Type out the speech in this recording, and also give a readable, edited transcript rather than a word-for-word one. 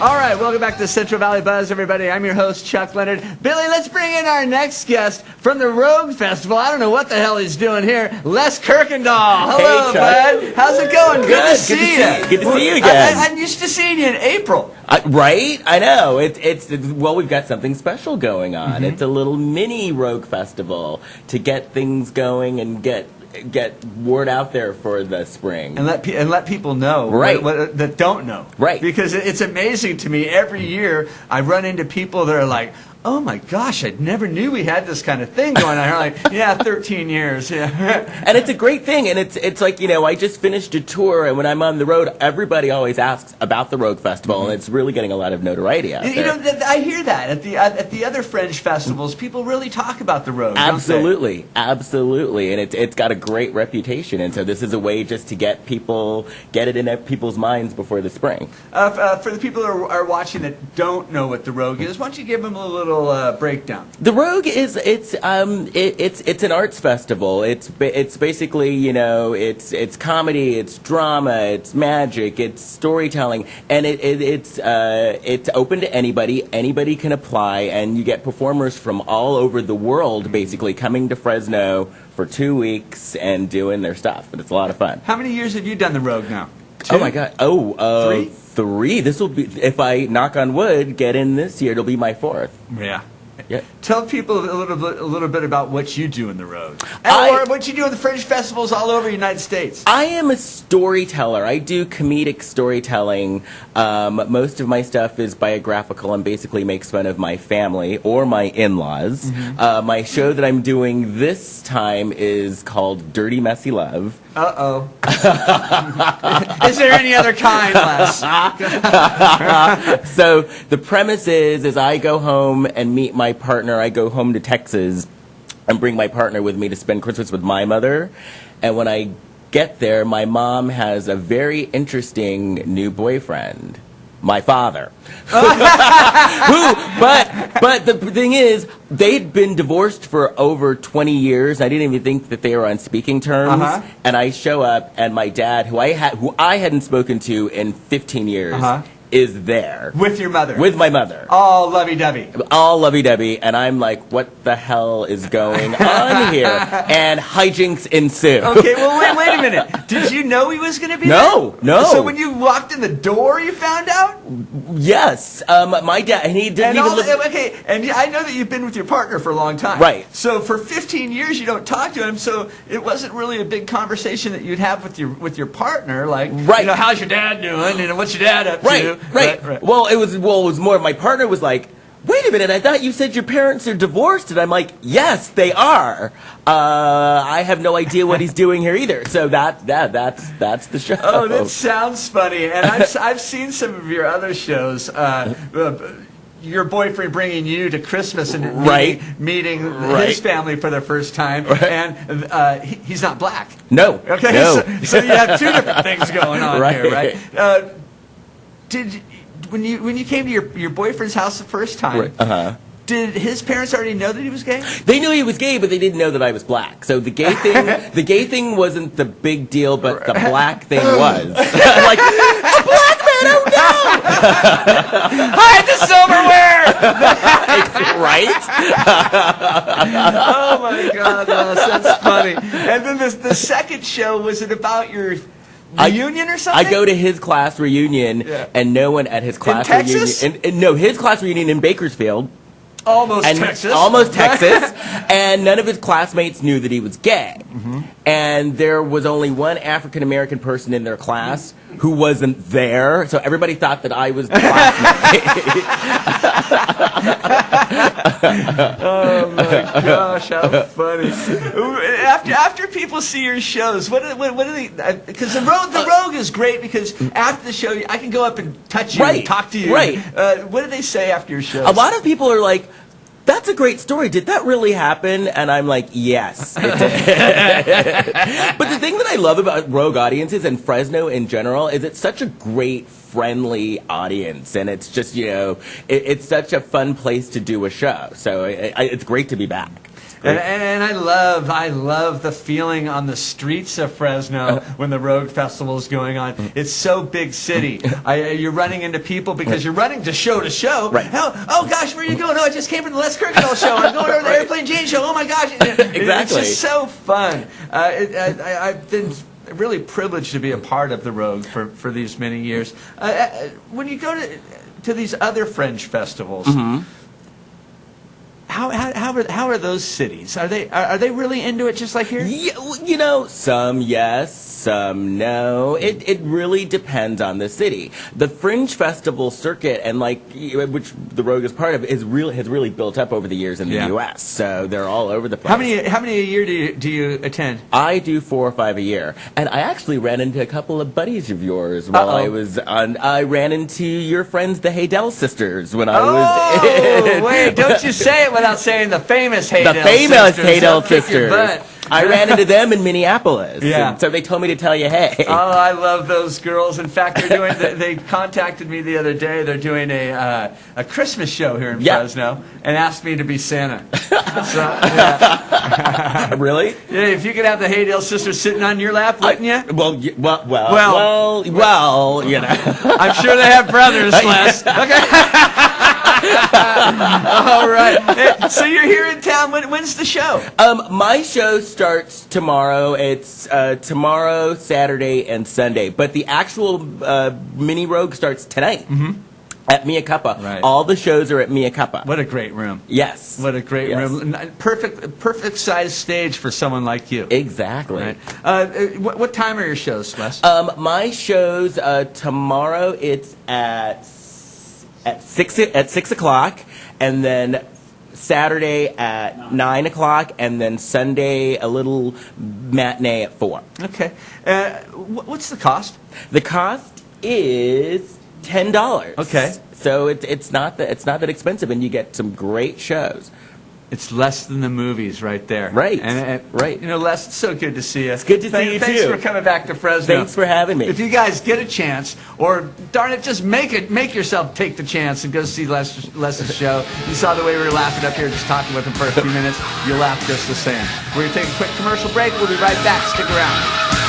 All right, welcome back to Central Valley Buzz, everybody. I'm your host, Chuck Leonard. Billy, let's bring in our next guest from the Rogue Festival. I don't know what the hell he's doing here. Les Kurkendaal. Hello, bud. How's it going? Good to see you. Good to see you again. I'm used to seeing you in April. Right? I know. Well, we've got something special going on. Mm-hmm. It's a little mini Rogue Festival to get things going and get word out there for the spring and let people know, right, what that don't know, right, because it's amazing to me. Every year I run into people that are like, oh my gosh, I never knew we had this kind of thing going on. I'm like, yeah, 13 years, yeah. And it's a great thing, and it's like, you know, I just finished a tour, and when I'm on the road, everybody always asks about the Rogue Festival, and it's really getting a lot of notoriety out there. You know, I hear that at the other French festivals, people really talk about the Rogue. Absolutely, absolutely, and it's got a great reputation, and so this is a way just to get it in people's minds before the spring. For the people who are watching that don't know what the Rogue is, why don't you give them a little breakdown? The Rogue is it's an arts festival. It's basically, you know, it's comedy, it's drama, it's magic, it's storytelling, and it's open to anybody. Anybody can apply, and you get performers from all over the world basically coming to Fresno for 2 weeks and doing their stuff. And it's a lot of fun. How many years have you done the Rogue now? 2? Oh my God! Three? 3. This will be, if I knock on wood, get in this year. It'll be my 4th. Yeah. Yeah. Tell people a little bit about what you do in the Rogue, or what you do in the Fringe festivals all over the United States. I am a storyteller. I do comedic storytelling. Most of my stuff is biographical and basically makes fun of my family or my in-laws. Mm-hmm. My show that I'm doing this time is called Dirty Messy Love. Uh-oh. Is there any other kind, Les? So the premise is I go home and meet my partner. I go home to Texas and bring my partner with me to spend Christmas with my mother. And when I get there, my mom has a very interesting new boyfriend. My father. But the thing is, they'd been divorced for over 20 years. I didn't even think that they were on speaking terms. Uh-huh. And I show up, and my dad, who I hadn't spoken to in 15 years, uh-huh, is there. With your mother? With my mother. All lovey-dovey. All lovey-dovey. And I'm like, what the hell is going on here? And hijinks ensue. Okay, well, wait a minute. Did you know he was going to be there? No. So when you walked in the door, you found out? Yes. My dad, and he didn't even live... Okay, and I know that you've been with your partner for a long time. Right. So for 15 years, you don't talk to him, so it wasn't really a big conversation that you'd have with your partner, like, right, you know, how's your dad doing, and what's your dad up to? Right. Well, it was more, my partner was like, wait a minute, I thought you said your parents are divorced. And I'm like, yes, they are. I have no idea what he's doing here either. So that's the show. Oh, that sounds funny. And I've seen some of your other shows. Your boyfriend bringing you to Christmas and meeting his family for the first time, and he's not black. No. Okay, no. So you have two different things going on here, right? When you came to your boyfriend's house the first time, did his parents already know that he was gay? They knew he was gay, but they didn't know that I was black. So the gay thing wasn't the big deal, but the black thing was. Like, a black man, oh no! Hide the silverware! Right? Oh my God, that's funny. And then the second show, was it about your reunion or something? I go to his class reunion, and no one at his class reunion. No, his class reunion in Bakersfield. Almost Texas. And none of his classmates knew that he was gay. Mm-hmm. And there was only one African American person in their class who wasn't there, so everybody thought that I was the classmate. Oh my gosh, how funny! After people see your shows, what do they? Because the Rogue is great, because after the show, I can go up and touch you and talk to you. Right. What do they say after your shows? A lot of people are like, that's a great story. Did that really happen? And I'm like, yes, it did. But the thing that I love about Rogue audiences and Fresno in general is it's such a great friendly audience, and it's just, it's such a fun place to do a show. So it's great to be back. And I love the feeling on the streets of Fresno when the Rogue Festival is going on. It's so big city. You're running into people because you're running to show to show. Right. Oh gosh, where are you going? Oh, I just came from the Les Kurkendaal show. I'm going over to the Airplane Jane show. Oh my gosh. Exactly. It's just so fun. I've been really privileged to be a part of the Rogue for these many years. When you go to these other Fringe festivals, how are those cities? Are they really into it just like here? Yeah, some yes, some no. It really depends on the city. The Fringe Festival circuit, and which the Rogue is part of, has really built up over the years in the U.S. So they're all over the place. How many a year do you attend? I do 4 or 5 a year, and I actually ran into a couple of buddies of yours while I was on. I ran into your friends, the Haydel sisters, when I was. Oh wait! Don't you say it without saying the famous Haydel sisters. The famous Haydel sisters. I ran into them in Minneapolis. Yeah. And so they told me to tell you, hey. Oh, I love those girls. In fact, they contacted me the other day. They're doing a Christmas show here in Fresno and asked me to be Santa. So, Really? Yeah, if you could have the Haydel sisters sitting on your lap, wouldn't you? Well, I'm sure they have brothers, Les. Okay. All right. So you're here in town. When's the show? My show starts tomorrow. It's tomorrow, Saturday, and Sunday. But the actual mini Rogue starts tonight. At Mia Cuppa. Right. All the shows are at Mia Cuppa. What a great room. Yes. What a great room. Perfect size stage for someone like you. Exactly. Right. What time are your shows, Les? My shows tomorrow it's at 6 o'clock, and then Saturday at 9 o'clock, and then Sunday a little matinee at 4. Okay. What's the cost? The cost is $10. Okay. So it's not that expensive, and you get some great shows. It's less than the movies right there. Right. And right. Les, it's so good to see you. It's good to see you, thanks too. for coming back to Fresno. Thanks for having me. If you guys get a chance, or darn it, just make yourself take the chance and go see Les's show. You saw the way we were laughing up here just talking with him for a few minutes. You'll laugh just the same. We're going to take a quick commercial break. We'll be right back. Stick around.